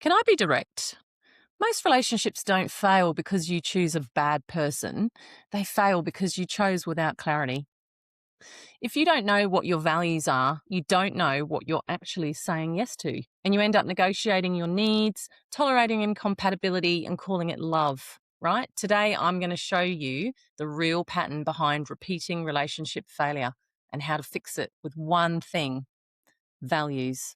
Can I be direct? Most relationships don't fail because you choose a bad person. They fail because you chose without clarity. If you don't know what your values are, you don't know what you're actually saying yes to. And you end up negotiating your needs, tolerating incompatibility, and calling it love, right? Today, I'm going to show you the real pattern behind repeating relationship failure and how to fix it with one thing: values.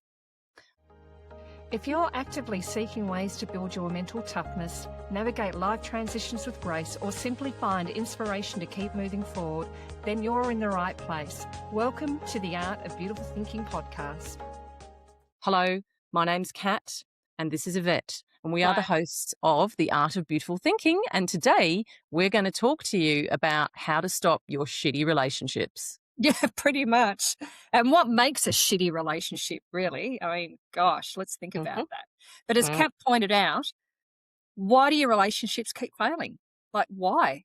If you're actively seeking ways to build your mental toughness, navigate life transitions with grace, or simply find inspiration to keep moving forward, then you're in the right place. Welcome to the Art of Beautiful Thinking podcast. Hello, my name's Kat, and this is Yvette, and we are the hosts of The Art of Beautiful Thinking. And today we're going to talk to you about how to stop your shitty relationships. Yeah, pretty much. And what makes a shitty relationship, really? I mean, gosh, let's think about that. But as Kat pointed out, why do your relationships keep failing? Like, why?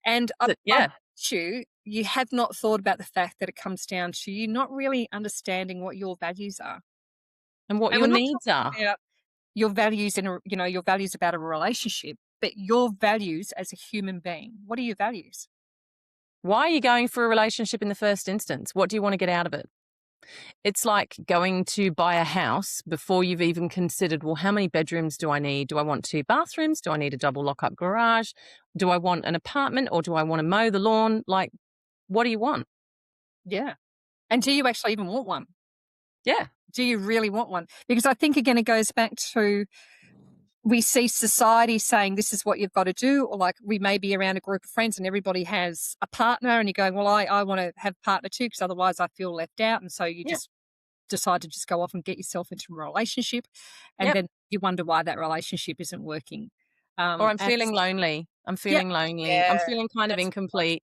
And I bet you have not thought about the fact that it comes down to you not really understanding what your values are. And what your needs are. About your values in your values about a relationship, but your values as a human being. What are your values? Why are you going for a relationship in the first instance? What do you want to get out of it? It's like going to buy a house before you've even considered, well, how many bedrooms do I need? Do I want 2 bathrooms? Do I need a double lock-up garage? Do I want an apartment, or do I want to mow the lawn? Like, what do you want? Yeah. And do you actually even want one? Yeah. Do you really want one? Because I think, again, it goes back to, we see society saying this is what you've got to do, or like we may be around a group of friends and everybody has a partner and you're going, well, I want to have a partner too because otherwise I feel left out. And so you just decide to just go off and get yourself into a relationship, and then you wonder why that relationship isn't working. Or I'm feeling lonely. I'm feeling lonely. Yeah, I'm feeling kind of incomplete.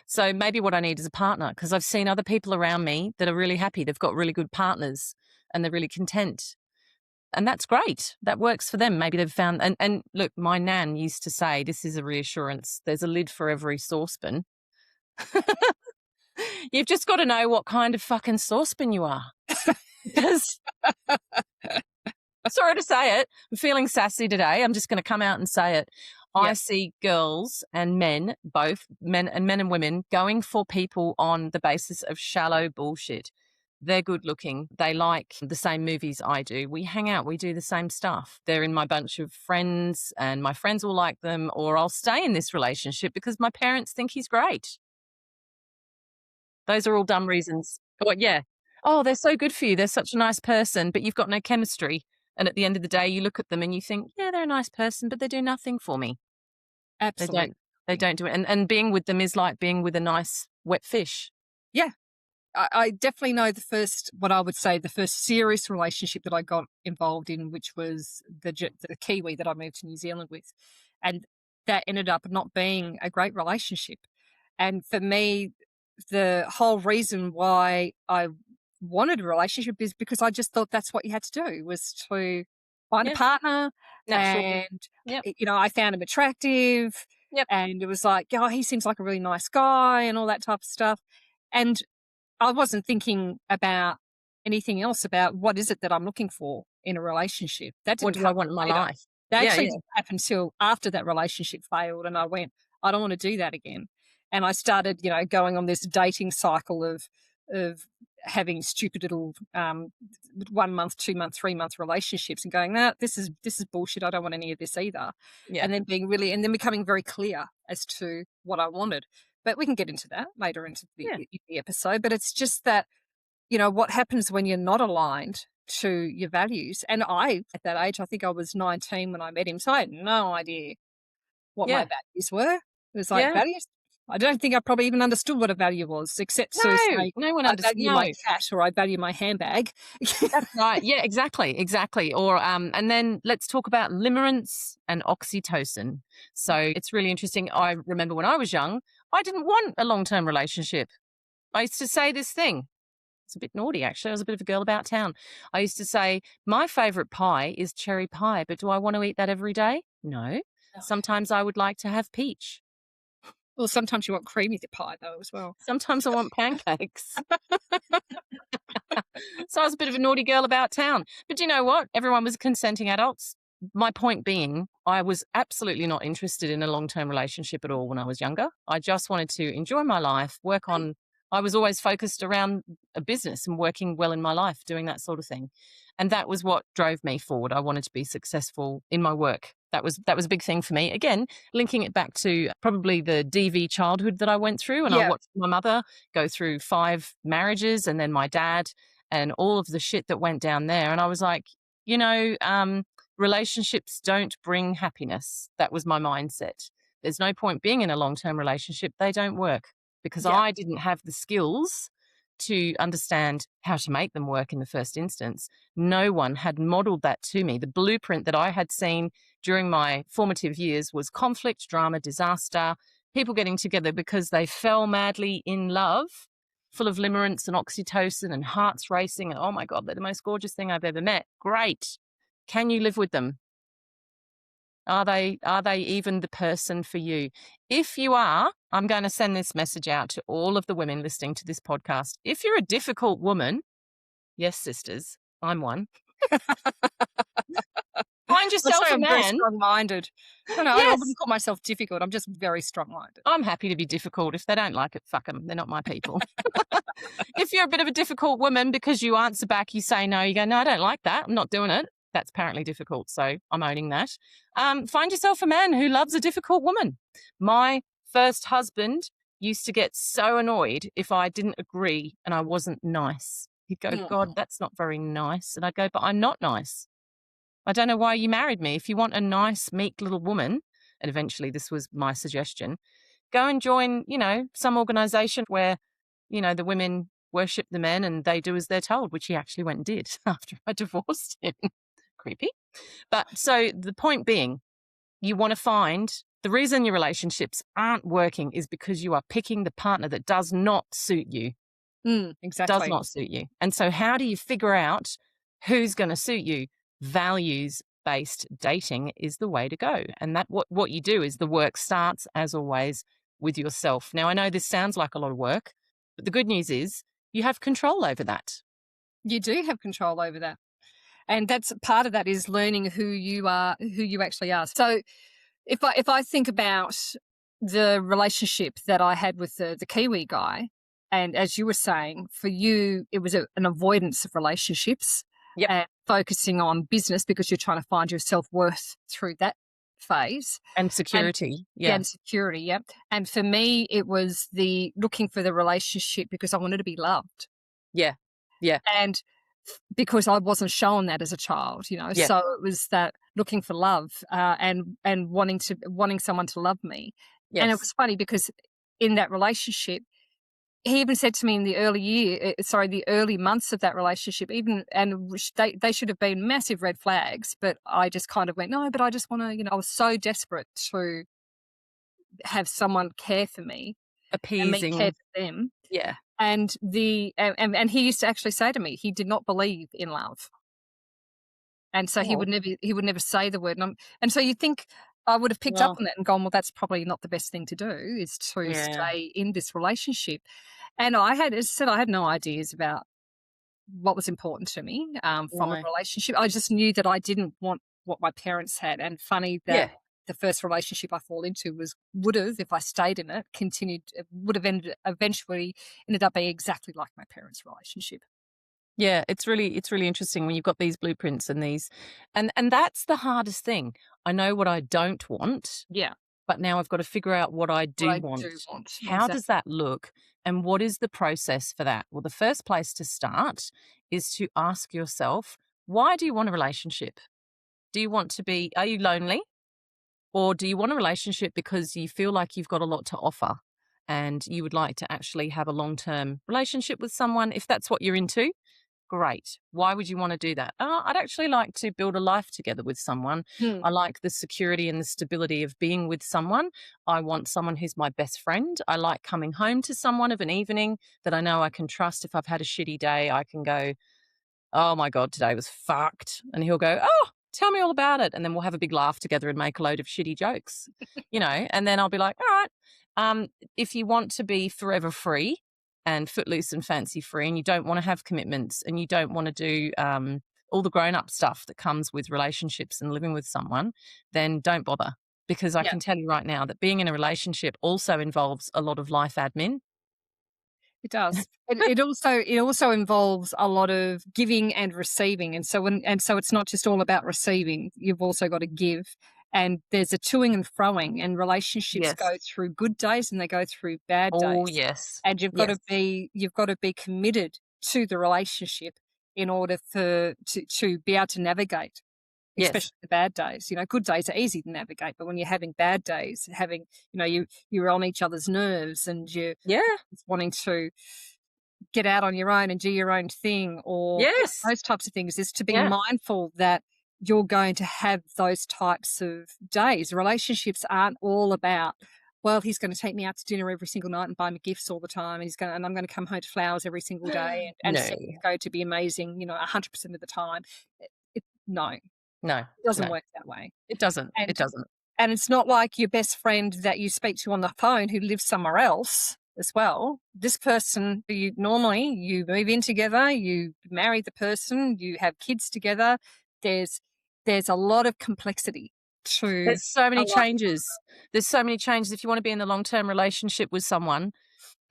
So maybe what I need is a partner, because I've seen other people around me that are really happy. They've got really good partners and they're really content. And that's great. That works for them. Maybe they've found, and look, my nan used to say, this is a reassurance, there's a lid for every saucepan. You've just got to know what kind of fucking saucepan you are. Because, sorry to say it, I'm feeling sassy today. I'm just going to come out and say it. I see girls and men, both men and women, going for people on the basis of shallow bullshit. They're good looking. They like the same movies I do. We hang out. We do the same stuff. They're in my bunch of friends and my friends will like them, or I'll stay in this relationship because my parents think he's great. Those are all dumb reasons. But yeah. Oh, they're so good for you. They're such a nice person, but you've got no chemistry. And at the end of the day, you look at them and you think, yeah, they're a nice person, but they do nothing for me. absolutely. They don't do it. And being with them is like being with a nice wet fish. Yeah. I definitely know the first serious relationship that I got involved in, which was the Kiwi that I moved to New Zealand with. And that ended up not being a great relationship. And for me, the whole reason why I wanted a relationship is because I just thought that's what you had to do, was to find a partner. Naturally. And, I found him attractive. And it was like, oh, he seems like a really nice guy and all that type of stuff. And I wasn't thinking about anything else about what is it that I'm looking for in a relationship. What do I want in my life? That actually didn't happen until after that relationship failed, and I went, I don't want to do that again. And I started, going on this dating cycle of having stupid little 1 month, 2 month, 3 month relationships, and going, this is bullshit. I don't want any of this either. Yeah. And then becoming very clear as to what I wanted. But we can get into that later into the episode. But it's just that, what happens when you're not aligned to your values. And at that age, I think I was 19 when I met him, so I had no idea what my values were. It was like, values? I don't think I probably even understood what a value was, except to say, no one I understood. value my cat, or I value my handbag. That's right. Yeah, exactly. Or and then let's talk about limerence and oxytocin. So it's really interesting. I remember when I was young, I didn't want a long-term relationship. I used to say this thing. It's a bit naughty, actually. I was a bit of a girl about town. I used to say, my favourite pie is cherry pie, but do I want to eat that every day? No. Sometimes I would like to have peach. Well, sometimes you want cream with your pie though as well. Sometimes I want pancakes. So I was a bit of a naughty girl about town. But you know what? Everyone was consenting adults. My point being, I was absolutely not interested in a long term relationship at all when I was younger. I just wanted to enjoy my life, work on. I was always focused around a business and working well in my life, doing that sort of thing. And that was what drove me forward. I wanted to be successful in my work. That was a big thing for me. Again, linking it back to probably the DV childhood that I went through, and I Yeah. watched my mother go through 5 marriages, and then my dad, and all of the shit that went down there. And I was like, you know, relationships don't bring happiness. That was my mindset. There's no point being in a long term relationship. They don't work because Yeah. I didn't have the skills to understand how to make them work in the first instance. No one had modeled that to me. The blueprint that I had seen during my formative years was conflict, drama, disaster, people getting together because they fell madly in love, full of limerence and oxytocin and hearts racing. And oh my God, they're the most gorgeous thing I've ever met. Great. Can you live with them? Are they even the person for you? If you are, I'm going to send this message out to all of the women listening to this podcast. If you're a difficult woman, yes, sisters, I'm one. Find Let's yourself say a I'm very man. strong-minded. No, I Yes, wouldn't call myself difficult. I'm just very strong-minded. I'm happy to be difficult. If they don't like it, fuck them. They're not my people. If you're a bit of a difficult woman because you answer back, you say no, you go, no, I don't like that. I'm not doing it. That's apparently difficult. So I'm owning that. Find yourself a man who loves a difficult woman. My first husband used to get so annoyed if I didn't agree and I wasn't nice. He'd go, Mm. God, that's not very nice. And I'd go, but I'm not nice. I don't know why you married me. If you want a nice, meek little woman, and eventually this was my suggestion, go and join, some organization where, the women worship the men and they do as they're told, which he actually went and did after I divorced him. Creepy. But so the point being, you want to find the reason your relationships aren't working is because you are picking the partner that does not suit you, does Exactly. not suit you. And so how do you figure out who's going to suit you? Values based dating is the way to go. And that what you do is the work starts, as always, with yourself. Now, I know this sounds like a lot of work, but the good news is you have control over that. You do have control over that. And that's part of that is learning who you are, who you actually are. So if I think about the relationship that I had with the Kiwi guy, and as you were saying, for you it was an avoidance of relationships Yep. and focusing on business because you're trying to find your self-worth through that phase. And And security. yeah, Yeah. and security, yeah. And for me it was the looking for the relationship because I wanted to be loved. Yeah. Yeah. And because I wasn't shown that as a child, Yeah. so it was that looking for love, and wanting someone to love me. And it Yes. was funny because in that relationship, he even said to me in the the early months of that relationship, even and which they should have been massive red flags, but I just kind of went, no, but I just want to, I was so desperate to have someone care for me and me care Appeasing. for them. Yeah. And he used to actually say to me, he did not believe in love. And so Oh, he would never say the word. And so you think I would have picked up well, on that and gone, well, that's probably not the best thing to do is to yeah. stay in this relationship. And I had, as I said, I had no ideas about what was important to me from a No. relationship. I just knew that I didn't want what my parents had. And funny that Yeah. the first relationship I fall into would have, if I stayed in it, would have eventually ended up being exactly like my parents' relationship. Yeah, it's really interesting when you've got these blueprints and these and that's the hardest thing. I know what I don't want, Yeah, but now I've got to figure out what I what do I want. do want. How Exactly. does that look? And what is the process for that? Well, the first place to start is to ask yourself, why do you want a relationship? Are you lonely? Or do you want a relationship because you feel like you've got a lot to offer and you would like to actually have a long term relationship with someone? If that's what you're into, great. Why would you want to do that? I'd actually like to build a life together with someone. Hmm. I like the security and the stability of being with someone. I want someone who's my best friend. I like coming home to someone of an evening that I know I can trust. If I've had a shitty day, I can go, oh my God, today was fucked. And he'll go, oh, tell me all about it. And then we'll have a big laugh together and make a load of shitty jokes, and then I'll be like, all right. Um, if you want to be forever free and footloose and fancy free, and you don't want to have commitments, and you don't want to do all the grown up stuff that comes with relationships and living with someone, then don't bother. Because I Yeah. can tell you right now that being in a relationship also involves a lot of life admin. It does. It also involves a lot of giving and receiving, and so it's not just all about receiving. You've also got to give, and there's a toing and froing, and relationships Yes. go through good days and they go through bad Oh, days, yes. and Yes. you've got to be committed to the relationship in order to be able to navigate, Yes. especially the bad days. Good days are easy to navigate, but when you're having bad days, you're on each other's nerves, and you're Yeah. wanting to get out on your own and do your own thing, or Yes. those types of things, is to be Yeah. mindful that you're going to have those types of days. Relationships aren't all about, well, he's going to take me out to dinner every single night and buy me gifts all the time, and I'm going to come home to flowers every single day, and No. sex is going to be amazing, 100% of the time. No, it No. doesn't No. work that way. It doesn't. It And doesn't. and it's not like your best friend that you speak to on the phone who lives somewhere else as well. This person who you move in together, you marry the person, you have kids together. There's there's a lot of complexity to There's so a many life. changes. There's so many changes. If you wanna be in a long-term relationship with someone,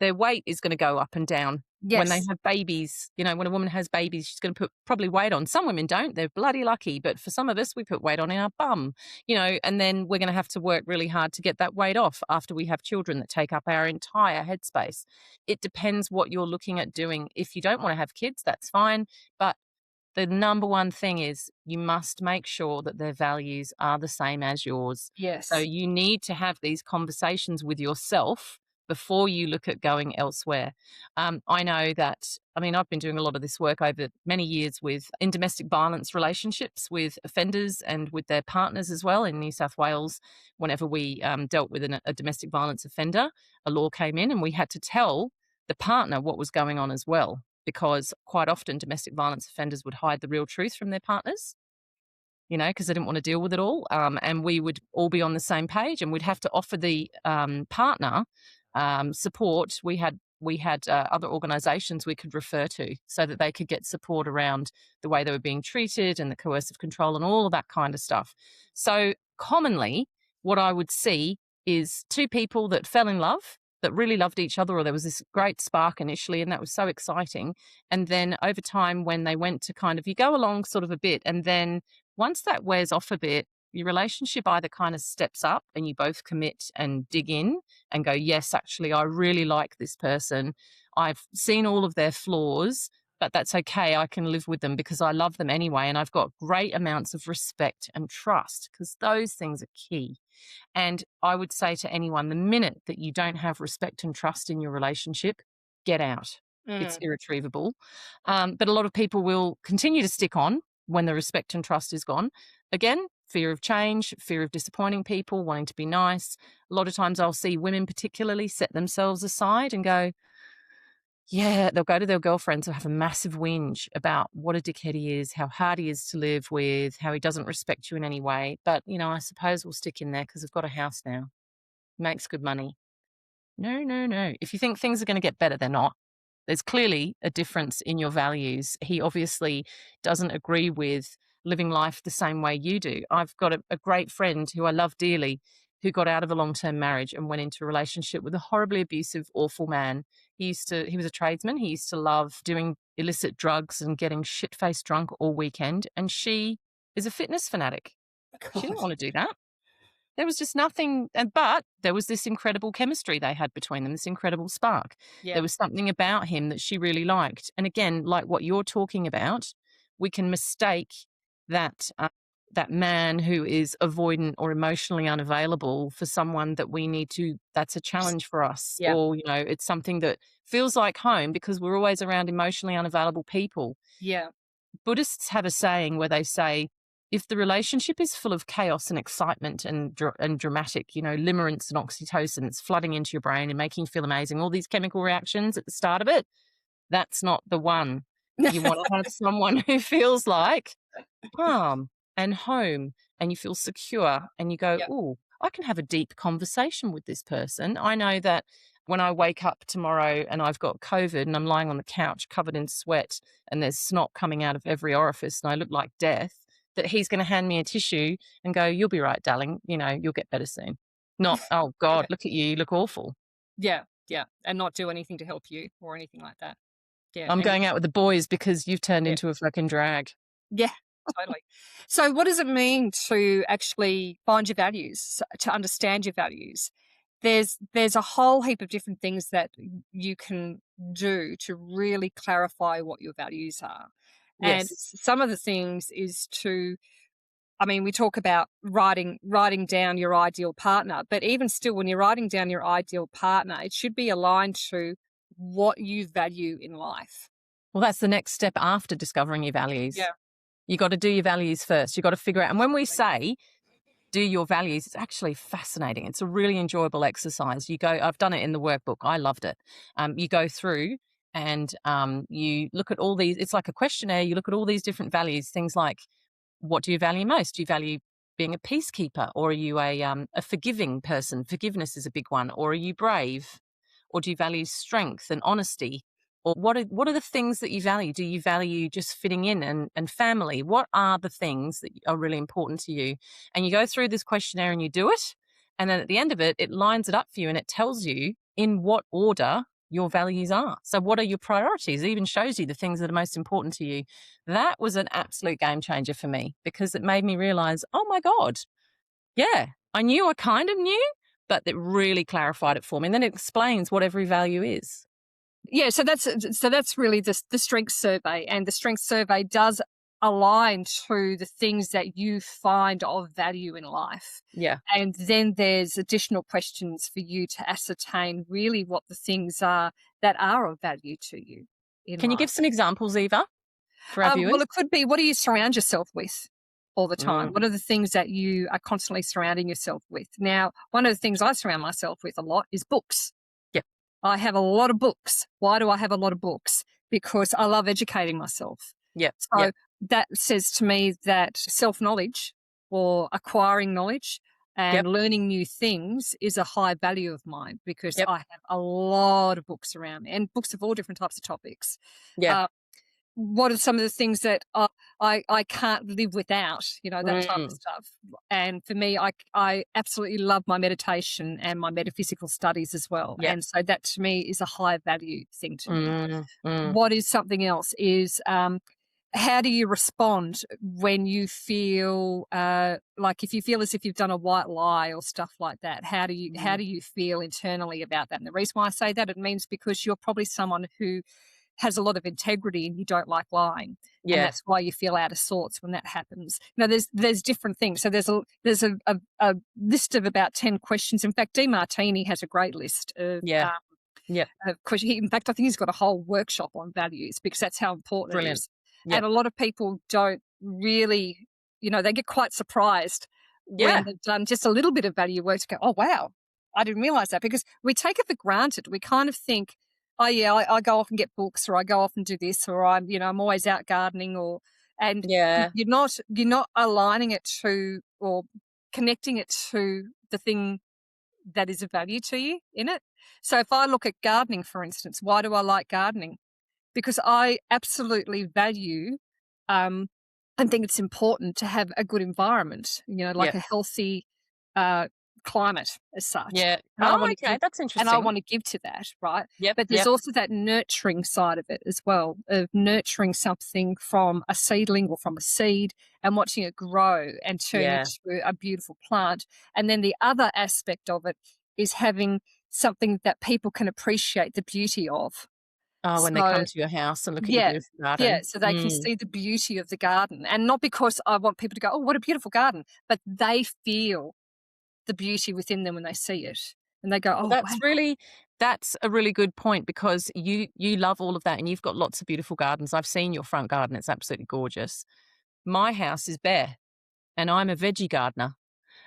their weight is gonna go up and down. When they Yes. have babies, when a woman has babies, she's gonna put probably weight on. Some women don't, they're bloody lucky, but for some of us, we put weight on in our bum, and then we're gonna have to work really hard to get that weight off after we have children that take up our entire headspace. It depends what you're looking at doing. If you don't wanna have kids, that's fine, but the number one thing is you must make sure that their values are the same as yours. So Yes. you need to have these conversations with yourself before you look at going elsewhere. I know that, I've been doing a lot of this work over many years with in domestic violence relationships with offenders and with their partners as well in New South Wales. Whenever we dealt with a domestic violence offender, a law came in and we had to tell the partner what was going on as well, because quite often domestic violence offenders would hide the real truth from their partners, because they didn't want to deal with it all. And we would all be on the same page, and we'd have to offer the partner support. We had other organisations we could refer to so that they could get support around the way they were being treated and the coercive control and all of that kind of stuff. So commonly, what I would see is two people that fell in love, that really loved each other, or there was this great spark initially, and that was so exciting. And then over time, when they went to kind of, you go along sort of a bit, and then once that wears off a bit, your relationship either kind of steps up and you both commit and dig in and go, yes, actually, I really like this person. I've seen all of their flaws, but that's okay. I can live with them because I love them anyway. And I've got great amounts of respect and trust, because those things are key. And I would say to anyone, the minute that you don't have respect and trust in your relationship, get out. It's Mm. irretrievable. But a lot of people will continue to stick on when the respect and trust is gone. Again, fear of change, fear of disappointing people, wanting to be nice. A lot of times I'll see women particularly set themselves aside and go, yeah, they'll go to their girlfriends who have a massive whinge about what a dickhead he is, how hard he is to live with, how he doesn't respect you in any way. But, I suppose we'll stick in there because I've got a house now. Makes good money. No, no, no. If you think things are going to get better, they're not. There's clearly a difference in your values. He obviously doesn't agree with living life the same way you do. I've got a great friend who I love dearly who got out of a long-term marriage and went into a relationship with a horribly abusive, awful man. He was a tradesman. He used to love doing illicit drugs and getting shit-faced drunk all weekend. And she is a fitness fanatic. She didn't God. want to do that. There was just nothing, but there was this incredible chemistry they had between them, this incredible spark. Yeah. There was something about him that she really liked. And again, like what you're talking about, we can mistake that that man who is avoidant or emotionally unavailable for someone that we need to. That's a challenge for us, Yeah. or it's something that feels like home because we're always around emotionally unavailable people. Yeah. Buddhists have a saying where they say, if the relationship is full of chaos and excitement and dramatic, limerence and oxytocin, it's flooding into your brain and making you feel amazing, all these chemical reactions at the start of it, that's not the one. You want to have someone who feels like calm and home, and you feel secure and you go, Yeah. "Ooh, I can have a deep conversation with this person. I know that when I wake up tomorrow and I've got COVID and I'm lying on the couch covered in sweat and there's snot coming out of every orifice and I look like death, that he's going to hand me a tissue and go, "You'll be right, darling. You'll get better soon." Not, "Oh God, Yeah. look at you. You look awful." Yeah. Yeah. And not do anything to help you or anything like that. Yeah. I'm And going out with the boys because you've turned yeah. into a fucking drag. Yeah, totally. So what does it mean to actually find your values, to understand your values? There's a whole heap of different things that you can do to really clarify what your values are. And Yes. some of the things is to, I mean, we talk about writing down your ideal partner, but even still, when you're writing down your ideal partner, it should be aligned to what you value in life. Well, that's the next step after discovering your values. Yeah, You got to do your values first. You got to figure out. And when we absolutely. say do your values, it's actually fascinating. It's a really enjoyable exercise. I've done it in the workbook. I loved it. You go through and you look at all these, it's like a questionnaire. You look at all these different values, things like, what do you value most? Do you value being a peacekeeper, or are you a forgiving person? Forgiveness is a big one. Or are you brave? Or do you value strength and honesty? Or what are the things that you value? Do you value just fitting in and family? What are the things that are really important to you? And you go through this questionnaire and you do it. And then at the end of it, it lines it up for you and it tells you in what order your values are. So, what are your priorities? It even shows you the things that are most important to you. That was an absolute game changer for me because it made me realize, oh my God, yeah, I kind of knew, but it really clarified it for me. And then it explains what every value is. Yeah, so that's really the strength survey, and the strength survey does align to the things that you find of value in life. Yeah. And then there's additional questions for you to ascertain really what the things are that are of value to you in Can you life. give some examples, Eva, for our Well, viewers? it could be, what do you surround yourself with all the time? Mm, What are the things that you are constantly surrounding yourself with? Now, one of the things I surround myself with a lot is books. yeah, I have a lot of books. Why do I have a lot of books? Because I love educating myself. yeah, yeah, So that says to me that self knowledge or acquiring knowledge and yep, learning new things is a high value of mine, because yep, I have a lot of books around me, and books of all different types of topics. yeah. Uh, what are some of the things that I can't live without, that type of Mm, stuff. And for me, I absolutely love my meditation and my metaphysical studies as well. yep, And so that to me is a high value thing to me. mm. What is something else is, how do you respond when you feel like, if you feel as if you've done a white lie or stuff like that? How Mm. do you feel internally about that? And the reason why I say that, it means because you're probably someone who has a lot of integrity and you don't like lying, and Yeah, that's why you feel out of sorts when that happens. There's different things. So there's a list of about 10 questions. In fact, DeMartini has a great list yeah, yep, of questions. In fact, I think he's got a whole workshop on values, because that's how important it brilliant. is. And Yep, a lot of people don't really, they get quite surprised when yeah, they've done just a little bit of value work to go, oh, wow, I didn't realize that, because we take it for granted. We kind of think, oh, yeah, I go off and get books, or I go off and do this, or I'm always out gardening, and yeah, you're not aligning it to, or connecting it to the thing that is of value to you in it. So if I look at gardening, for instance, why do I like gardening? Because I absolutely value, um, and think it's important to have a good environment, like yep, a healthy uh, climate as such. yeah. And I Oh, want to okay, give, that's and I interesting. want to give to that, right? Yep, But there's yep, also that nurturing side of it as well, of nurturing something from a seedling or from a seed, and watching it grow and turn yeah. into a beautiful plant. And then the other aspect of it is having something that people can appreciate the beauty of. Oh, when they So come to your house and look at your yeah, beautiful yeah, garden. so they can Mm. see the beauty of the garden, and not because I want people to go, "Oh, what a beautiful garden," but they feel the beauty within them when they see it, and they go, Well, "Oh, wow." that's a really good point because you love all of that and you've got lots of beautiful gardens. I've seen your front garden. It's absolutely gorgeous. My house is bare and I'm a veggie gardener.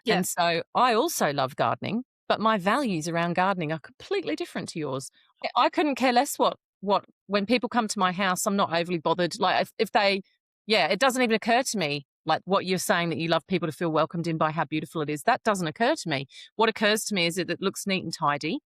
Yeah, And so I also love gardening, but my values around gardening are completely different to yours. I couldn't care less what when people come to my house, I'm not overly bothered. Like if they, yeah, it doesn't even occur to me. like what you're saying, that you love people to feel welcomed in by how beautiful it is, that doesn't occur to me. What occurs to me is that it looks neat and tidy.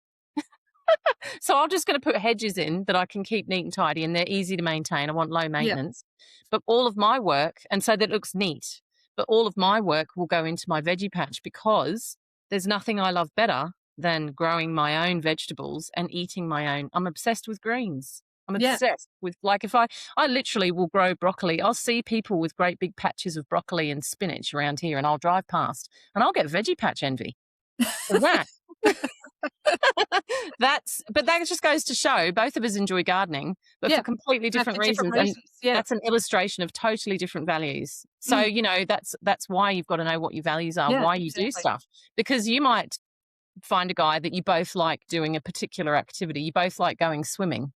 So I'm just going to put hedges in that I can keep neat and tidy, and they're easy to maintain. I want low Yeah. maintenance. But all of my work, and so that looks neat, but all of my work will go into my veggie patch, because there's nothing I love better than growing my own vegetables and eating my own. I'm obsessed with greens. I'm Yeah. obsessed with, like, if I literally will grow broccoli. I'll see people with great big patches of broccoli and spinach around here, and I'll drive past and I'll get veggie patch envy. So that but that just goes to show both of us enjoy gardening, but for Yeah. completely No, different for different reasons. And reasons. Yeah. that's an illustration of totally different values. So, Mm. that's why you've got to know what your values are, Yeah, why you do exactly. stuff. Because you might find a guy that you both like doing a particular activity. You both like going swimming,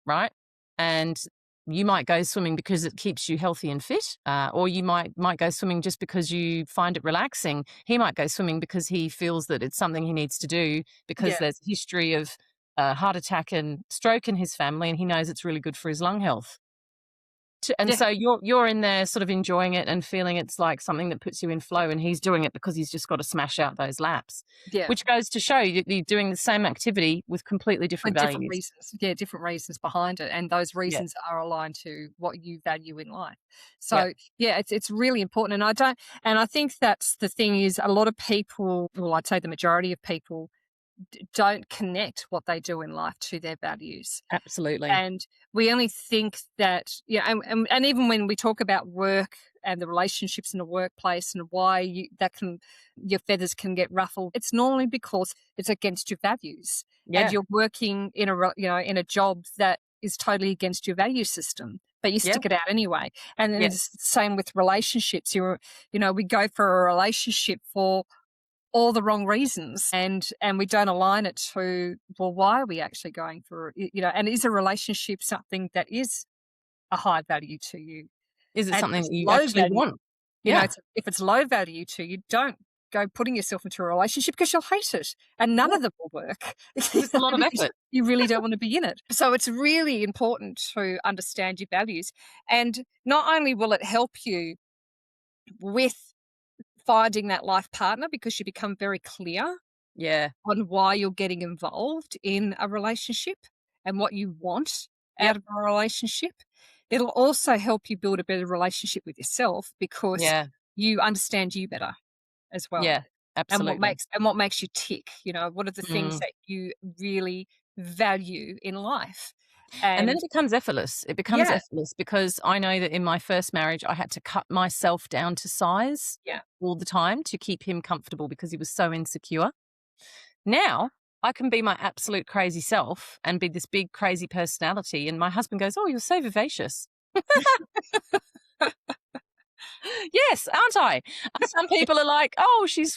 right? And you might go swimming because it keeps you healthy and fit, or you might go swimming just because you find it relaxing. He might go swimming because he feels that it's something he needs to do, because Yeah. there's a history of heart attack and stroke in his family, and he knows it's really good for his lung health. And Yeah. so you're in there sort of enjoying it and feeling it's like something that puts you in flow, and he's doing it because he's just got to smash out those laps, Yeah. which goes to show you that you're doing the same activity with completely For different different values. reasons. Yeah, different reasons behind it, and those Yeah, reasons are aligned to what you value in life. yeah, So, yeah, it's really important, and I think that's the thing is a lot of people, well, I'd say the majority of people don't connect what they do in life to their values. absolutely. And we only think that, yeah, and even when we talk about work and the relationships in the workplace and why your feathers can get ruffled, it's normally because it's against your values, and Yeah, you're working in in a job that is totally against your value system, but you yeah, stick it out anyway. And then yeah. it's the same with relationships. We go for a relationship for all the wrong reasons, and we don't align it to, well, why are we actually going for it? And is a relationship something that is a high value to you? Is it And if something it's that you low actually value, want? Yeah, if it's low value to you, don't go putting yourself into a relationship, because you'll hate it and none yeah, of them will work. because it's a lot of Because effort. you really don't want to be in it. So it's really important to understand your values, and not only will it help you with finding that life partner, because you become very clear Yeah, on why you're getting involved in a relationship and what you want out yep, of a relationship. It'll also help you build a better relationship with yourself, because yeah, you understand you better as well. yeah, absolutely. And what makes you tick, what are the things Mm. that you really value in life? And then And it becomes effortless. It becomes yeah, effortless because I know that in my first marriage, I had to cut myself down to size yeah. all the time to keep him comfortable because he was so insecure. Now I can be my absolute crazy self and be this big, crazy personality. And my husband goes, "Oh, you're so vivacious." Yes, aren't I? And some people are like, "Oh, she's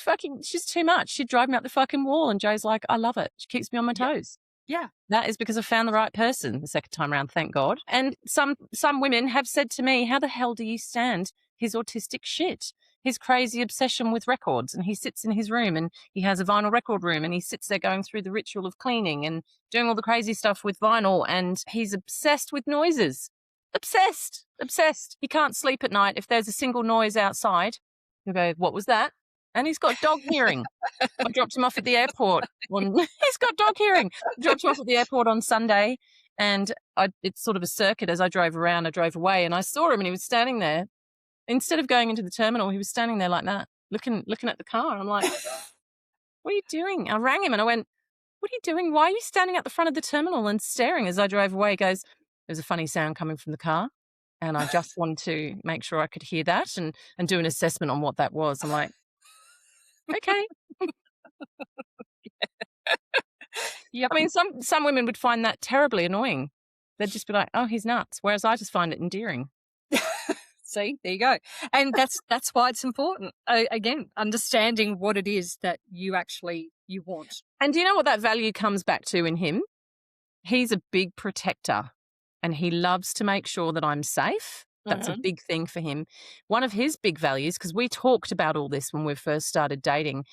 too much. She'd drive me up the fucking wall." And Joe's like, "I love it. She keeps me on my Yeah. toes." Yeah. That is because I found the right person the second time around, thank God. And some women have said to me, "How the hell do you stand his autistic shit? His crazy obsession with records." And he sits in his room and he has a vinyl record room and he sits there going through the ritual of cleaning and doing all the crazy stuff with vinyl, and he's obsessed with noises. Obsessed, obsessed. He can't sleep at night if there's a single noise outside. He'll go, "What was that?" And he's got dog hearing. I dropped him off at the airport. He's got dog hearing. I dropped him off at the airport on Sunday, and it's sort of a circuit. As I drove around, I drove away, and I saw him, and he was standing there. Instead of going into the terminal, he was standing there like that, looking at the car. I'm like, "What are you doing?" I rang him, and I went, "What are you doing? Why are you standing at the front of the terminal and staring?" As I drove away, he goes, "There's a funny sound coming from the car, and I just wanted to make sure I could hear that and do an assessment on what that was." I'm like, "Okay." Yep. I mean, some women would find that terribly annoying. They'd just be like, "Oh, he's nuts," whereas I just find it endearing. See, there you go. And that's why it's important. Again, understanding what it is that you want. And do you know what that value comes back to in him? He's a big protector and he loves to make sure that I'm safe. That's a Mhm. big thing for him. One of his big values, because we talked about all this when we first started dating,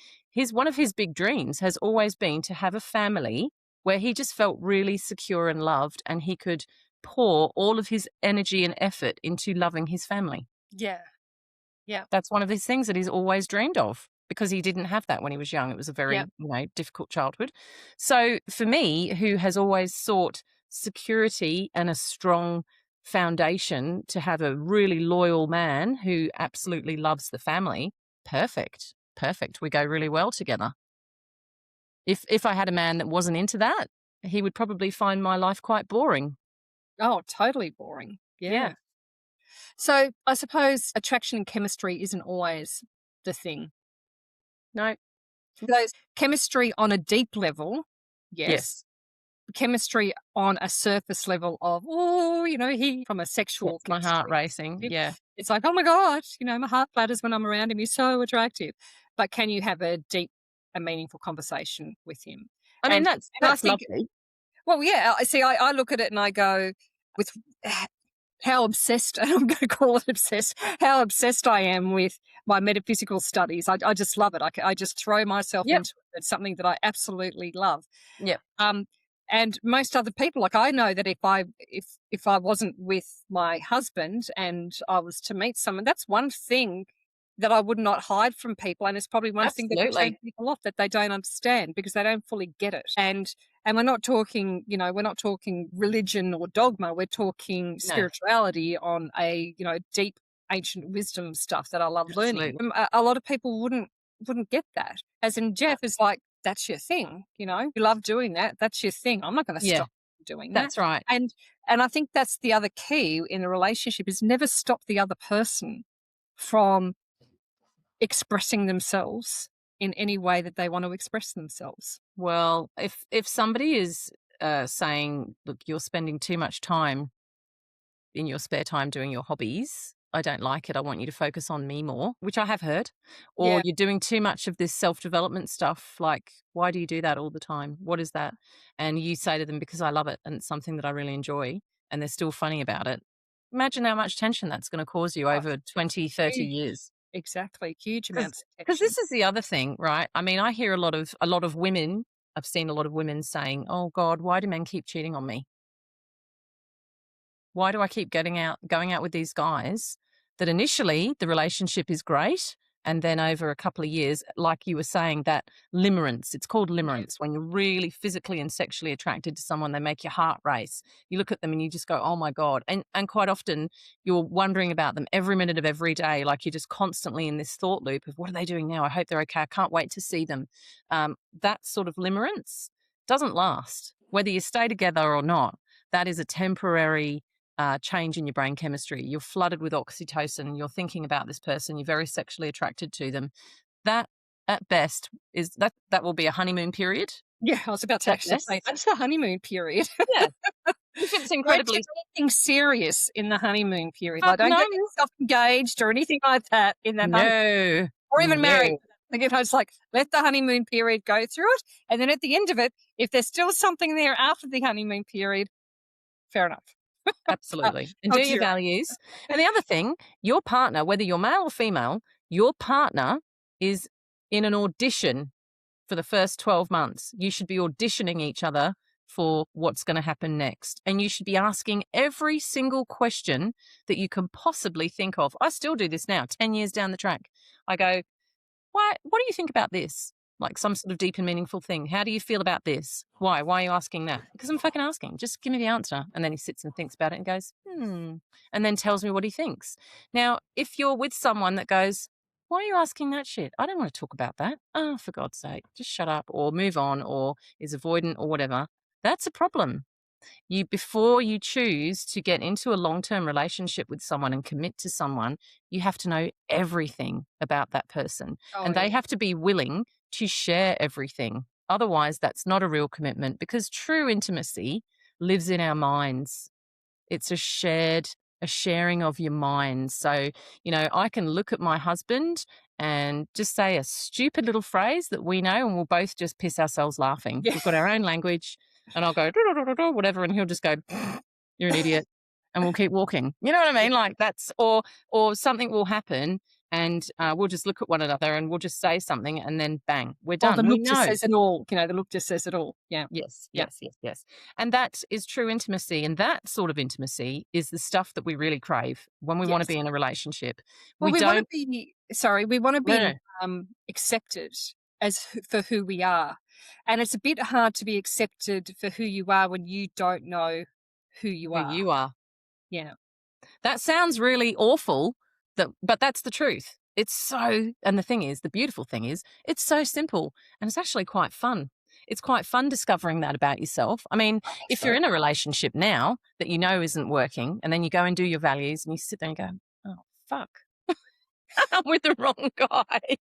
one of his big dreams has always been to have a family where he just felt really secure and loved, and he could pour all of his energy and effort into loving his family. Yeah. Yeah. That's one of these things that he's always dreamed of because he didn't have that when he was young. It was a Yeah. very, difficult childhood. So for me, who has always sought security and a strong foundation to have a really loyal man who absolutely loves the family, perfect. Perfect. We go really well together. If I had a man that wasn't into that, he would probably find my life quite boring. Oh, totally boring. Yeah. Yeah. So I suppose attraction and chemistry isn't always the thing. No. Those chemistry on a deep level, yes. Yes. Chemistry on a surface level of, oh, he from a sexual Gets my heart chemistry racing. perspective, Yeah. it's like, oh my God, my heart flutters when I'm around him. He's so attractive. But can you have a deep and meaningful conversation with him? I mean, And and I that's think, lovely. well, yeah, I see, I look at it and I go, with how obsessed, and I'm going to call it obsessed, how obsessed I am with my metaphysical studies. I just love it. I just throw myself Yep. into it. It's something that I absolutely love. Yep. Um, and most other people, like, I know that if I wasn't with my husband and I was to meet someone, that's one thing that I would not hide from people, and it's probably one thing that would turn Absolutely. people off, that they don't understand because they don't fully get it. And we're not talking, we're not talking religion or dogma. We're talking No, spirituality on a, deep ancient wisdom stuff that I love learning. absolutely. A lot of people wouldn't get that. As in, No. Jeff is like, that's your thing, you love doing that. That's your thing. I'm not going to Yeah, stop doing that. that's right. And and I think that's the other key in a relationship, is never stop the other person from expressing themselves in any way that they want to express themselves. Well, if somebody is, saying, "Look, you're spending too much time in your spare time doing your hobbies. I don't like it. I want you to focus on me more," which I have heard. Or Yeah. you're doing too much of this self-development stuff. Like, why do you do that all the time? What is that? And you say to them, because I love it and it's something that I really enjoy, and they're still funny about it. Imagine how much tension that's going to cause you Oh, over it's 20, 30 huge. years. Exactly. Huge Because amounts of because tension. this is the other thing, right? I mean, I hear a lot of women. I've seen a lot of women saying, "Oh God, why do men keep cheating on me? Why do I keep going out with these guys that initially the relationship is great, and then over a couple of years, like you were saying, that limerence, it's called Yeah. limerence, when you're really physically and sexually attracted to someone, they make your heart race. You look at them and you just go, "Oh my God." And quite often you're wondering about them every minute of every day. Like, you're just constantly in this thought loop of, what are they doing now? I hope they're okay. I can't wait to see them. That sort of limerence doesn't last. Whether you stay together or not, that is a temporary change in your brain chemistry. You're flooded with oxytocin. You're thinking about this person. You're very sexually attracted to them. That, at best, that will be a honeymoon period. Yeah, I was about to At actually say best, that's the honeymoon period. yeah. If it's Don't do incredibly anything serious in the honeymoon period. fuck Like, don't no, get yourself engaged or anything like that in that honeymoon, no, or even married. no, Like, it's like, let the honeymoon period go through it, and then at the end of it, if there's still something there after the honeymoon period, fair enough. absolutely. And Oh do your dear. values. And the other thing, your partner, whether you're male or female, your partner is in an audition for the first 12 months. You should be auditioning each other for what's going to happen next. And you should be asking every single question that you can possibly think of. I still do this now, 10 years down the track. I go, what do you think about this? Like some sort of deep and meaningful thing. How do you feel about this? Why? Why are you asking that? Because I'm fucking asking. Just give me the answer. And then he sits and thinks about it and goes, and then tells me what he thinks. Now, if you're with someone that goes, why are you asking that shit? I don't want to talk about that. Oh, for God's sake, just shut up or move on or is avoidant or whatever. That's a problem. Before you choose to get into a long-term relationship with someone and commit to someone, you have to know everything about that person, Oh and they yeah. have to be willing to share everything. Otherwise, that's not a real commitment, because true intimacy lives in our minds. It's a sharing of your mind. So, I can look at my husband and just say a stupid little phrase that we know, and we'll both just piss ourselves laughing. Yeah. We've got our own language, and I'll go, "Do, do, do, do, do," whatever, and he'll just go, "You're an idiot." And we'll keep walking. You know what I Yeah. mean? Like, or something will happen and we'll just look at one another and we'll just say something, and then bang, we're Or the done. We look just know. says it all, the look just says it all. Yeah. Yes, Yeah. yes, yes, yes. And that is true intimacy. And that sort of intimacy is the stuff that we really crave when we want to Yes. be in a relationship. Well, We we wanna don't, be sorry, we wanna no, no, be, accepted as for who we are, and it's a bit hard to be accepted for who you are when you don't know who you who are. you are. Yeah. That sounds really awful, but that's the truth. It's so, and the thing is, the beautiful thing is, it's so simple and it's actually quite fun. It's quite fun discovering that about yourself. I mean, I think if you're so. in a relationship now that you know isn't working, and then you go and do your values and you sit there and go, oh, fuck, I'm with the wrong guy.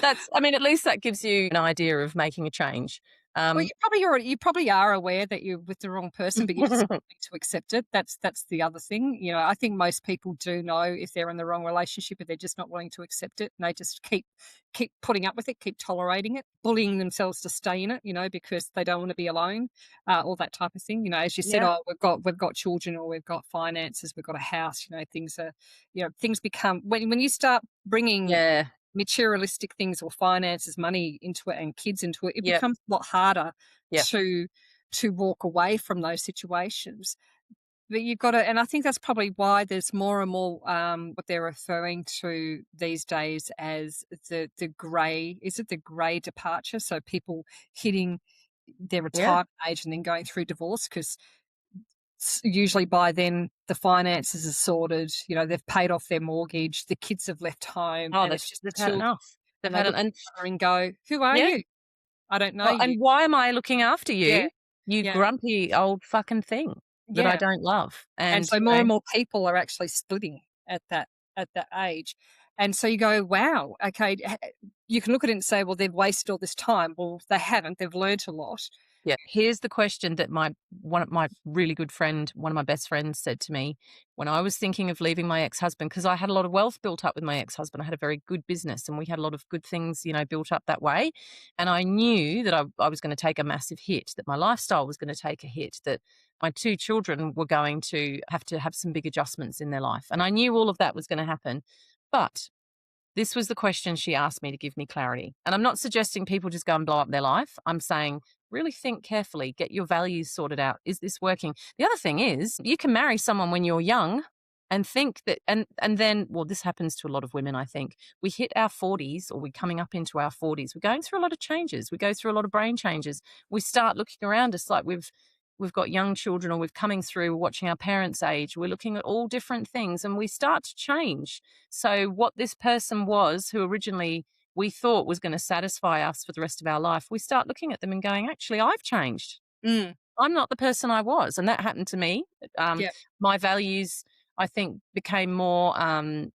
That's, I mean, at least that gives you an idea of making a change. Well, Um, you probably are aware that you're with the wrong person, but you're just not willing to accept it. That's the other thing. I think most people do know if they're in the wrong relationship, but they're just not willing to accept it, and they just keep putting up with it, keep tolerating it, bullying themselves to stay in it. Because they don't want to be alone, all that type of thing. As you said, yeah, oh, we've got children, or we've got finances, we've got a house. Things become when you start bringing yeah, materialistic things or finances, money into it and kids into it, it yeah, becomes a lot harder yeah, to walk away from those situations. But you've got to, and I think that's probably why there's more and more what they're referring to these days as the grey. Is it the grey departure? So people hitting their yeah. retirement age and then going through divorce because usually by then the finances are sorted. They've paid off their mortgage, the kids have left home, Oh, and it's just the they've had children. enough. They've And they had, look and at each other and go, "Who are yeah. you? I don't know Oh, you." and why am I looking after Yeah, you, you yeah, grumpy old fucking thing that I yeah. don't love? And And, so more and more people are actually splitting at that age. And so you go, "Wow, okay." You can look at it and say, "Well, they've wasted all this time." Well, they haven't. They've learnt a lot. yeah, here's the question that one of my really good friend, one of my best friends said to me when I was thinking of leaving my ex-husband, because I had a lot of wealth built up with my ex-husband. I had a very good business and we had a lot of good things, built up that way. And I knew that I was going to take a massive hit, that my lifestyle was going to take a hit, that my two children were going to have some big adjustments in their life. And I knew all of that was going to happen. But this was the question she asked me to give me clarity. And I'm not suggesting people just go and blow up their life. I'm saying really think carefully, get your values sorted out. Is this working? The other thing is, you can marry someone when you're young and think that, and then, well, this happens to a lot of women, I think. We hit our 40s, or we're coming up into our 40s. We're going through a lot of changes. We go through a lot of brain changes. We start looking around us like we've got young children, or we're coming through, we're watching our parents age. We're looking at all different things and we start to change. So what this person was, who originally we thought was going to satisfy us for the rest of our life, we start looking at them and going, actually, I've changed. Mm, I'm not the person I was. And that happened to me. Um, yeah, my values, I think, became more,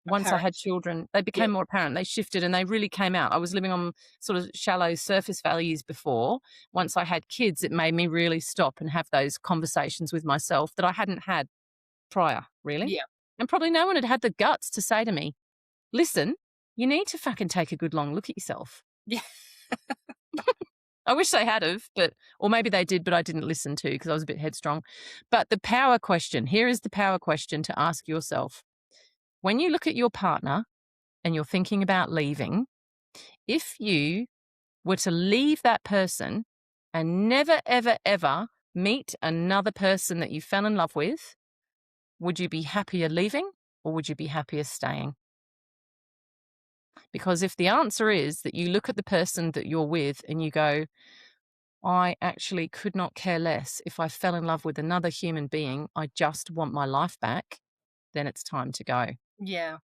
once I had apparent. children, they Yeah, became more apparent. They shifted and they really came out. I was living on sort of shallow surface values before. Once I had kids, it made me really stop and have those conversations with myself that I hadn't had prior, really. yeah, And probably no one had had the guts to say to me, listen, you need to fucking take a good long look at yourself. yeah. I wish they had of, but or maybe they did, but I didn't listen to because I was a bit headstrong. But the power question, here is the power question to ask yourself. When you look at your partner and you're thinking about leaving, if you were to leave that person and never, ever, ever meet another person that you fell in love with, would you be happier leaving or would you be happier staying? Because if the answer is that you look at the person that you're with and you go, I actually could not care less if I fell in love with another human being, I just want my life back, then it's time to go. Yeah,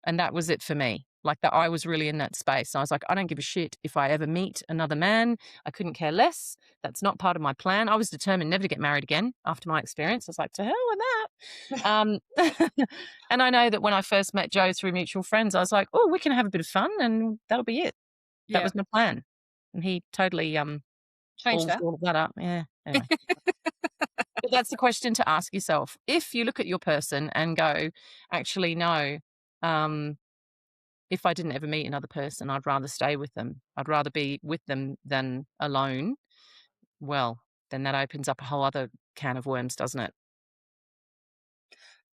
And that was it for me. Like that, I was really in that space. I was like, I don't give a shit if I ever meet another man. I couldn't care less. That's not part of my plan. I was determined never to get married again after my experience. I was like, to hell with that. And I know that when I first met Joe through mutual friends, I was like, oh, we can have a bit of fun and that'll be it. That yeah. was my plan. And he totally Change balls that. all of that up. Yeah. Anyway. But that's the question to ask yourself. If you look at your person and go, actually, no, um, if I didn't ever meet another person, I'd rather stay with them. I'd rather be with them than alone. Well, then that opens up a whole other can of worms, doesn't it?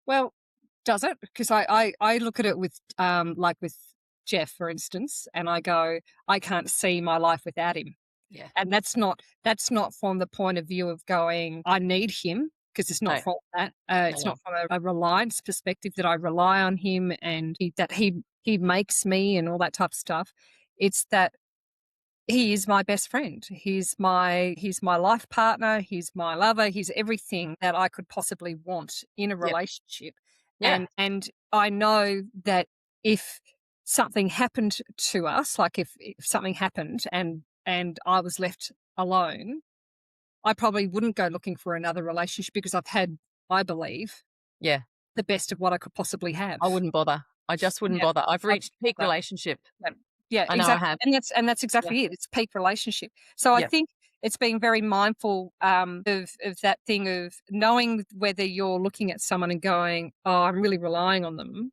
Well, Does it? Because I look at it with, like with Jeff, for instance, and I go, I can't see my life without him. Yeah. And that's not from the point of view of going, I need him, because it's not No, from that. no, It's no. not from a reliance perspective that I rely on him and that he makes me and all that type of stuff. It's that he is my best friend. He's my life partner, he's my lover, he's everything that I could possibly want in a Yep. relationship. Yeah. And I know that if something happened to us, like if something happened and I was left alone, I probably wouldn't go looking for another relationship because I've had, I believe, Yeah. the best of what I could possibly I have. wouldn't bother. I just wouldn't Yeah. bother. I've I reached peak that. relationship. Yeah. Yeah, I know I exactly, have. and that's Yeah. exactly it. It's peak relationship. So I Yep. think it's being very mindful, of that thing of knowing whether you're looking at someone and going, "Oh, I'm really relying on them,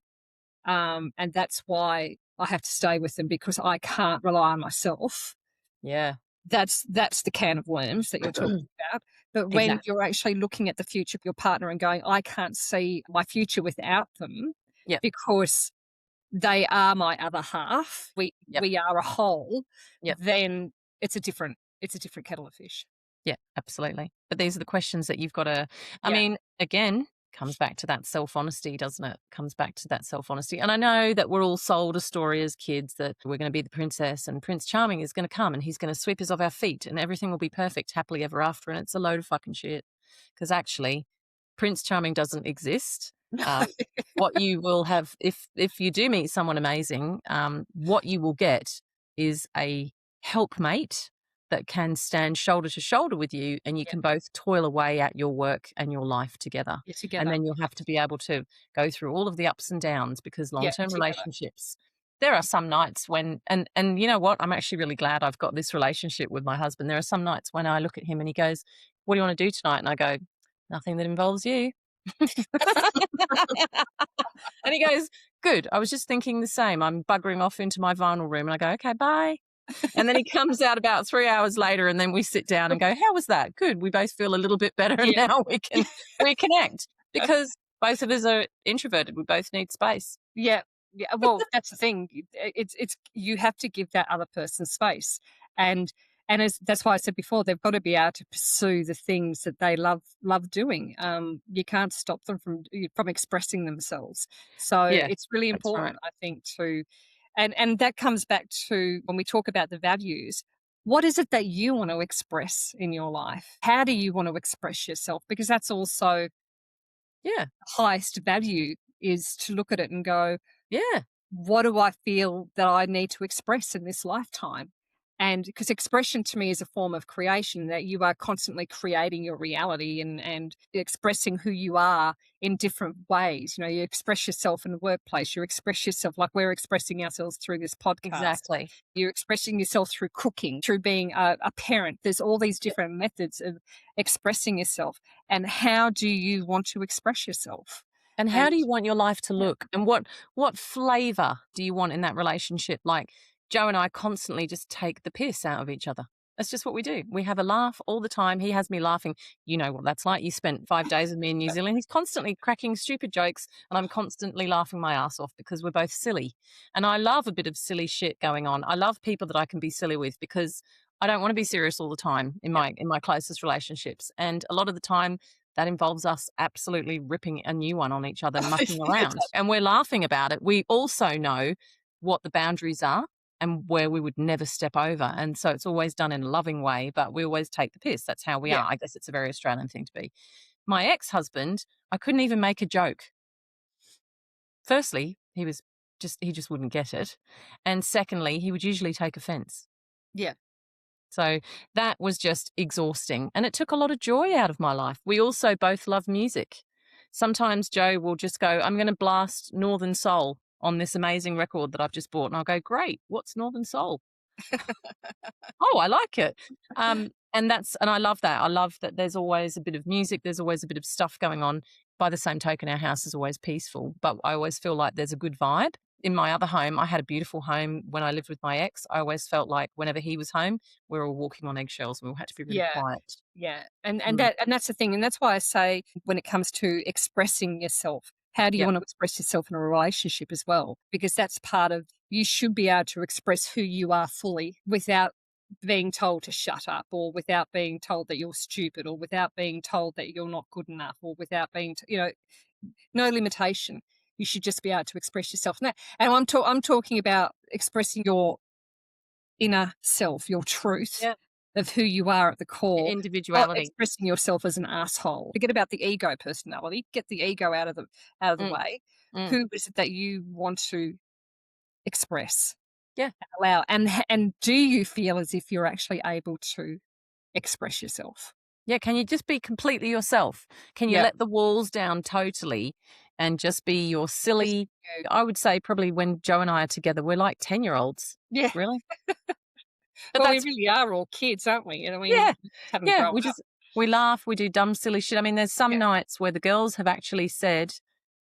and that's why I have to stay with them because I can't rely on myself." Yeah. That's the can of worms that you're talking about. But when Exactly. you're actually looking at the future of your partner and going, "I can't see my future without them Yep. because they are my other half. We Yep. we are a whole," Yep. then it's a different kettle of fish. Yeah, absolutely. But these are the questions that you've got to, I Yeah. mean, again, comes back to that self honesty, doesn't it? Comes back to that self honesty. And I know that we're all sold a story as kids that we're going to be the princess and Prince Charming is going to come and he's going to sweep us off our feet and everything will be perfect, happily ever after. And it's a load of fucking shit. Because actually, Prince Charming doesn't exist. Uh, what you will have, if you do meet someone amazing, what you will get is a helpmate that can stand shoulder to shoulder with you and you Yeah, can both toil away at your work and your life together. you're And together. then you'll have to be able to go through all of the ups and downs because Yeah, long-term together. relationships, there are some nights when and you know what? I'm actually really glad I've got this relationship with my husband. There are some nights when I look at him and he goes, "What do you want to do tonight?" And I go, "Nothing that involves you." And he goes, "Good. I was just thinking the same. I'm buggering off into my vinyl room." And I go, "Okay, bye." And then he comes out about 3 hours later, and then we sit down and go, "How was that?" "Good. We both feel a little bit better, and Yeah. now we can reconnect." Because both of us are introverted. We both need space. Yeah, yeah. Well, that's the thing. It's you have to give that other person space, and as that's why I said before, they've got to be able to pursue the things that they love doing. You can't stop them from expressing themselves. So Yeah, it's really that's right. important, I think, to, and that comes back to when we talk about the values. What is it that you want to express in your life? How do you want to express yourself? Because that's also Yeah, highest value, is to look at it and go, yeah, what do I feel that I need to express in this lifetime? And because expression to me is a form of creation, that you are constantly creating your reality and expressing who you are in different ways. You know, you express yourself in the workplace, you express yourself like we're expressing ourselves through this podcast. exactly. You're expressing yourself through cooking, through being a parent. There's all these Yeah. different methods of expressing yourself. And how do you want to express yourself? And how And do you want your life to yeah, look? And what flavor do you want in that relationship? Like Joe and I constantly just take the piss out of each other. That's just what we do. We have a laugh all the time. He has me laughing. You know what that's like. You spent 5 days with me in New Zealand. He's constantly cracking stupid jokes, and I'm constantly laughing my ass off because we're both silly. And I love a bit of silly shit going on. I love people that I can be silly with because I don't want to be serious all the time in yeah. my closest relationships. And a lot of the time, that involves us absolutely ripping a new one on each other, mucking Yeah, around. And we're laughing about it. We also know what the boundaries are and where we would never step over. And so it's always done in a loving way, but we always take the piss. That's how we yeah. are. I guess it's a very Australian thing to be. My ex husband, I couldn't even make a joke. Firstly, he just wouldn't get it. And secondly, he would usually take offense. Yeah. So that was just exhausting. And it took a lot of joy out of my life. We also both love music. Sometimes Joe will just go, I'm going to blast Northern Soul on this amazing record that I've just bought. And I'll go, great. What's Northern Soul? Oh, I like it. And I love that. I love that there's always a bit of music, there's always a bit of stuff going on. By the same token, our house is always peaceful, but I always feel like there's a good vibe. In my other home, I had a beautiful home when I lived with my ex. I always felt like whenever he was home, we were all walking on eggshells and we had to be really Yeah. quiet. Yeah. And Mm. that's the thing. And that's why I say when it comes to expressing yourself, How do you Yep. want to express yourself in a relationship as well? Because that's part of, you should be able to express who you are fully without being told to shut up, or without being told that you're stupid, or without being told that you're not good enough, or without being, no limitation. You should just be able to express yourself. And I'm talking about expressing your inner self, your truth Yeah. of who you are at the core, not Individuality. expressing yourself as an asshole. Forget about the ego personality. Get the ego out of the Mm, way. mm. Who is it that you want to express, Yeah. allow, and do you feel as if you're actually able to express yourself? Yeah, can you just be completely yourself? Can you Yeah, let the walls down totally and just be your just silly you. I would say probably when Joe and I are together, we're like 10-year-olds, Yeah. really. But Well, we that's really are all kids, aren't we? And I yeah, mean, we just haven't yeah, grown up. we laugh, we do dumb, silly shit. I mean, there's some Yeah. nights where the girls have actually said,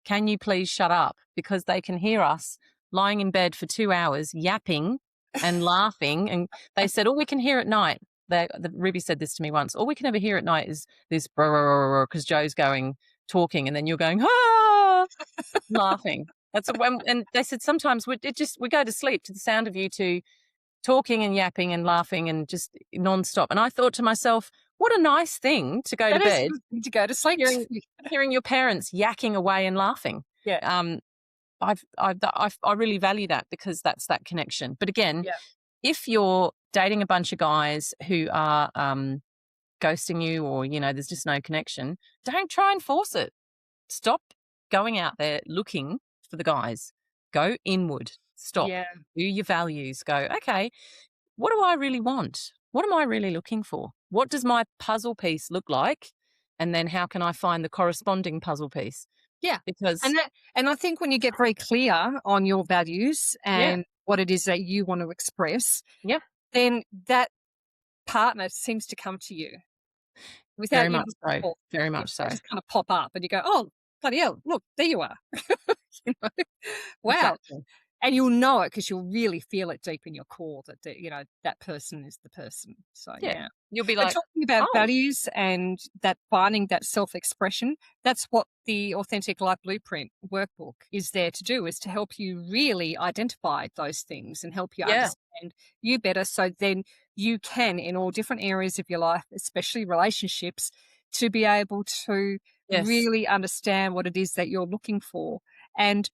"Can you please shut up?" Because they can hear us lying in bed for 2 hours yapping and laughing, and they said, "All we can hear at night," Ruby said this to me once, "All we can ever hear at night is this because Joe's talking, and then you're going, "Ah!" laughing. That's when and they said sometimes we go to sleep to the sound of you 2 talking and yapping and laughing and just nonstop. And I thought to myself, what a nice thing to go to That is a bed good thing to go to sleep hearing to. hearing your parents yakking away and laughing. Yeah, Um, I really value that because that's that connection. But again, yeah, if you're dating a bunch of guys who are ghosting you, or there's just no connection, don't try and force it. Stop going out there looking for the guys. Go inward. Stop. yeah, Do your values. Go, okay, what do I really want? What am I really looking for? What does my puzzle piece look like? And then how can I find the corresponding puzzle piece? yeah. Because, And I think when you get very clear on your values yeah, and what it is that you want to express, yep, then that partner seems to come to you very without you much looking so. for them. Very much They so. just kind of pop up and you go, "Oh, bloody hell, look, there you are." You know? Wow. Exactly. And you'll know it because 'cause you'll really feel it deep in your core that that person is the person. So, Yeah. yeah. You'll be But like, talking about oh, values and that finding that self-expression, that's what the Authentic Life Blueprint workbook is there to do, is to help you really identify those things and help you yeah, understand you better, so then you can, in all different areas of your life, especially relationships, to be able to yes, really understand what it is that you're looking for. And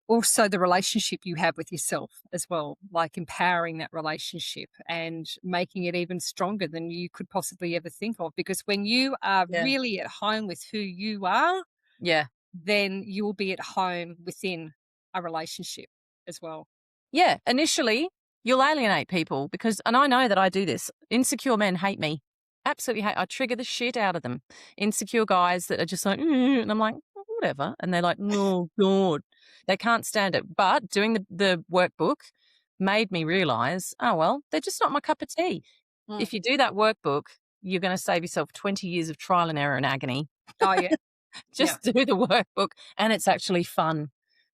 also the relationship you have with yourself as well, like empowering that relationship and making it even stronger than you could possibly ever think of. Because when you are yeah, really at home with who you are, yeah. then you will be at home within a relationship as well. Yeah, initially, you'll alienate people because and I know that I do this. Insecure men hate me. Absolutely hate. I trigger the shit out of them. Insecure guys that are just like, and I'm like, "Oh, whatever." And they're like, "Oh, God." They can't stand it. But doing the workbook made me realize, oh, well, they're just not my cup of tea. Mm. If you do that workbook, you're going to save yourself 20 years of trial and error and agony. Oh, yeah. Yeah. Just do the workbook. And it's actually fun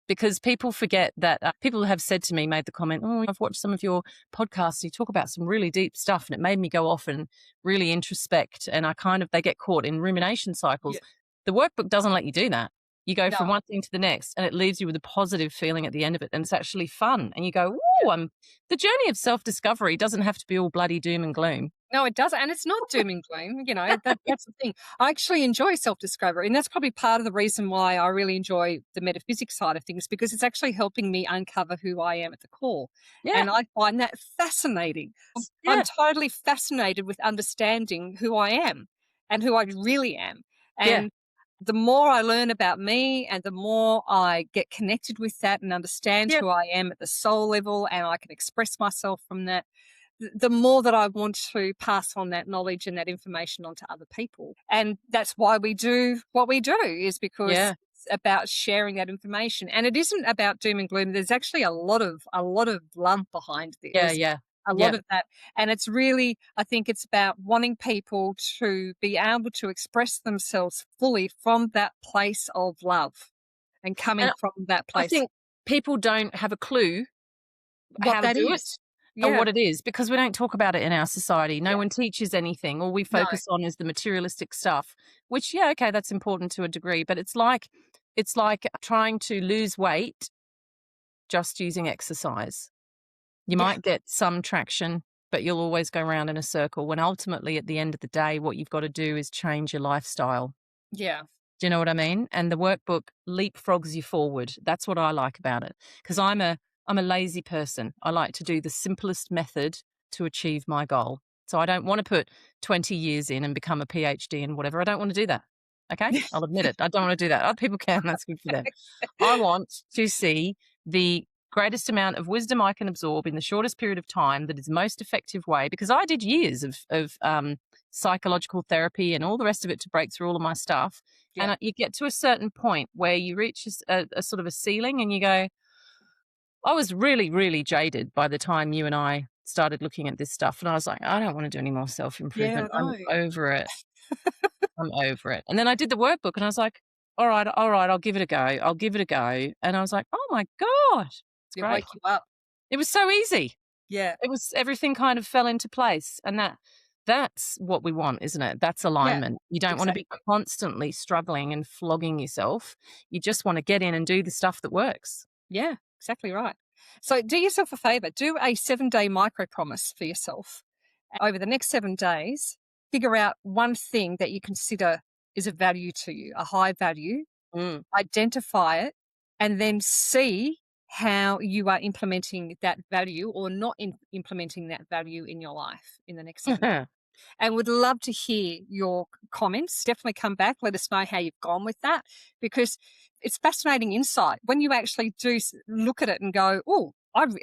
because people forget that people have said to me, made the comment, "Oh, I've watched some of your podcasts. You talk about some really deep stuff." And it made me go off and really introspect. And they get caught in rumination cycles. Yeah. The workbook doesn't let you do that. You go No. from one thing to the next and it leaves you with a positive feeling at the end of it. And it's actually fun. And you go, Yeah. "Ooh, the journey of self discovery doesn't have to be all bloody doom and gloom." No, it doesn't, and it's not doom and gloom, that's the thing. I actually enjoy self-discovery, and that's probably part of the reason why I really enjoy the metaphysics side of things, because it's actually helping me uncover who I am at the core, Yeah. and I find that fascinating. I'm Yeah. totally fascinated with understanding who I am and who I really am, Yeah. and the more I learn about me and the more I get connected with that and understand Yeah. who I am at the soul level, and I can express myself from that, the more that I want to pass on that knowledge and that information onto other people. And that's why we do what we do, is because Yeah. it's about sharing that information. And it isn't about doom and gloom. There's actually a lot of love behind this. Yeah. There's Yeah. a lot Yeah. of that. And it's really, I think it's about wanting people to be able to express themselves fully from that place of love and coming And from that I place, think people don't have a clue what how to that do it is. or Yeah. what it is because we don't talk about it in our society. No Yeah. one teaches anything. All we No. focus on is the materialistic stuff, which, yeah, okay, that's important to a degree. But it's like It's like trying to lose weight just using exercise. You Yeah. might get some traction, but you'll always go round in a circle when ultimately at the end of the day, what you've got to do is change your lifestyle. Yeah. Do you know what I mean? And the workbook leapfrogs you forward. That's what I like about it. Because I'm a lazy person. I like to do the simplest method to achieve my goal. So I don't want to put 20 years in and become a PhD and whatever. I don't want to do that. Okay? I'll admit it. I don't want to do that. Other people can. That's good for them. I want to see the greatest amount of wisdom I can absorb in the shortest period of time that is most effective way, because I did years of psychological therapy and all the rest of it to break through all of my stuff. And Yeah. you get to a certain point where you reach a sort of a ceiling and you go, I was really, really jaded by the time you and I started looking at this stuff. And I was like, I don't want to do any more self Yeah, improvement. I I'm know. over it. I'm over it. And then I did the workbook and I was like, all right, I'll give it a go. I'll give it a go. And I was like, oh my God, it's It great. woke you up. It was so easy. Yeah. It was everything kind of fell into place. And that's what we want, isn't it? That's Yeah. alignment. You don't want to be Exactly. constantly struggling and flogging yourself. You just want to get in and do the stuff that works. Yeah, exactly right. So do yourself a favor, do a 7-day micro promise for yourself. Over the next 7 days, figure out one thing that you consider is a value to you, a high value, Mm. identify it, and then see how you are implementing that value or not implementing that value in your life in the next 7 days. And would love to hear your comments. Definitely come back. Let us know how you've gone with that, because it's fascinating insight when you actually do look at it and go, oh,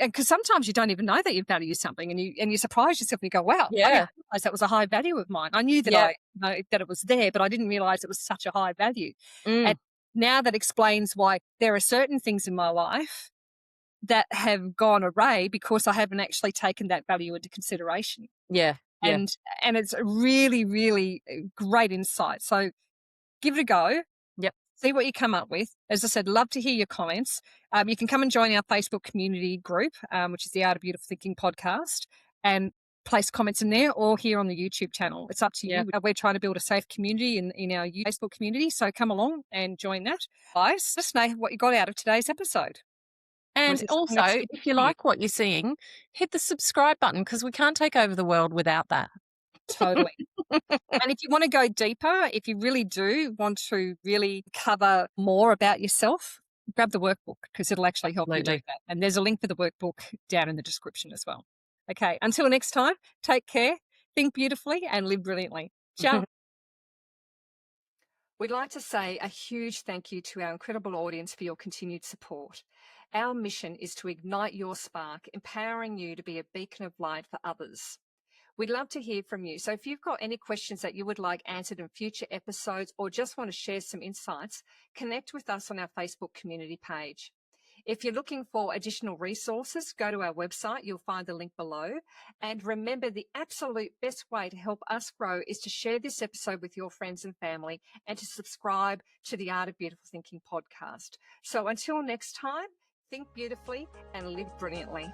because sometimes you don't even know that you value something, and you surprise yourself and you go, wow, I didn't Yeah. realize that was a high value of mine. I knew that Yeah. I know that it was there, but I didn't realize it was such a high value. And Mm. now that explains why there are certain things in my life that have gone awry because I haven't actually taken that value into consideration. Yeah. Yeah. And it's a really, really great insight. So give it a go. Yep. See what you come up with. As I said, love to hear your comments. You can come and join our Facebook community group, which is the Art of Beautiful Thinking podcast, and place comments in there or here on the YouTube channel. It's up to Yeah. you. We're trying to build a safe community in our Facebook community. So come along and join that. Guys, let us know what you got out of today's episode. Was And there something that also, stood if you for you? like what you're seeing, hit the subscribe button because we can't take over the world without that. Totally. And if you want to go deeper, if you really do want to really cover more about yourself, grab the workbook because it'll actually help you do Absolutely. that. And there's a link for the workbook down in the description as well. Okay, until next time, take care, think beautifully, and live brilliantly. Ciao. We'd like to say a huge thank you to our incredible audience for your continued support. Our mission is to ignite your spark, empowering you to be a beacon of light for others. We'd love to hear from you. So if you've got any questions that you would like answered in future episodes or just want to share some insights, connect with us on our Facebook community page. If you're looking for additional resources, go to our website. You'll find the link below. And remember, the absolute best way to help us grow is to share this episode with your friends and family and to subscribe to the Art of Beautiful Thinking podcast. So until next time, think beautifully and live brilliantly.